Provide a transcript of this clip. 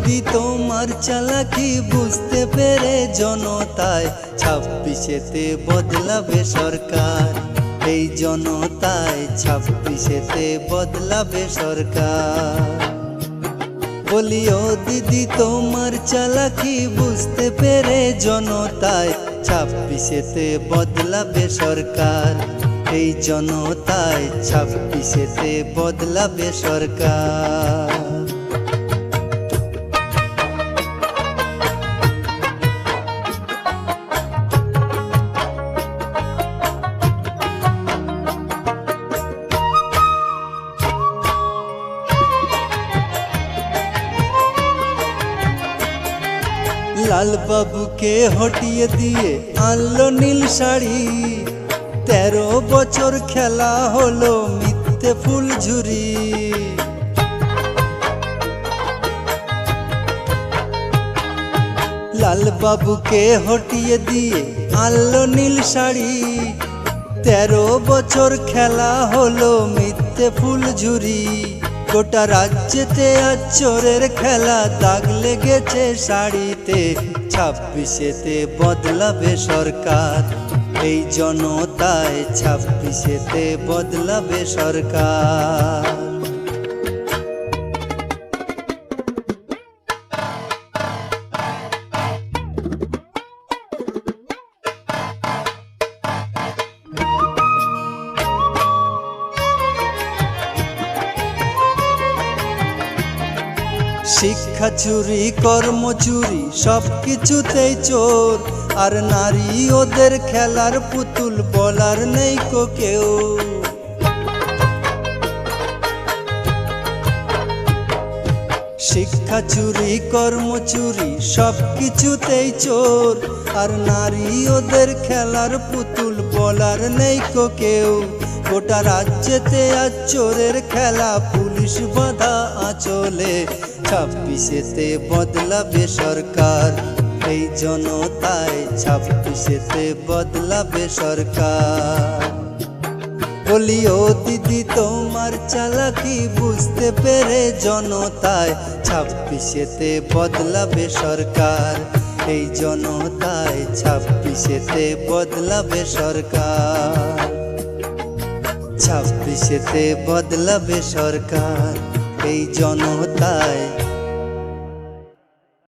দিদি তোমার চালাকি বুঝতে পেরে জনতায় 26তে বদলাবে সরকার। এই জনতায় 26তে বদলাবে সরকার। বলি ও দিদি তোমার চালাকি বুঝতে পেরে জনতায় 26তে বদলাবে সরকার। এই জনতায় 26তে বদলাবে সরকার। লাল বাবুকে হটিয়ে দিয়ে আনলো নীল শাড়ি। 13 বছর খেলা হলো মিথ্যে ফুলঝুরি। লাল বাবুকে হটিয়ে দিয়ে আনলো নীল শাড়ি। 13 বছর খেলা হলো মিথ্যে ফুলঝুরি। গোটা রাজ্যেতে আজ চোরের খেলা, দাগ লেগেছে শাড়িতে। 26তে বদলাবে সরকার। এই জনতায় 26তে বদলাবে সরকার। শিক্ষা চুরি, কর্ম চুরি, সবকিছুতেই চোর। আর নারী ওদের খেলার পুতুল, বলার নেই কো কেউ। শিক্ষা চুরি, কর্ম চুরি, সবকিছুতেই চোর। আর নারী ওদের খেলার পুতুল, বলার নেই কো কেউ। গোটা রাজ্যেতে আজ চোরের খেলা, পুলিশ বাঁধা আঁচলে। 26তে বদলাবে সরকার। এই জনতায় 26তে বদলাবে সরকার। বলি ও দিদি তোমার চালাকি বুঝতে পেরে জনতায় 26তে বদলাবে সরকার। এই জনতায় 26তে বদলাবে সরকার। 26তে বদলাবে সরকার। এই জনতায়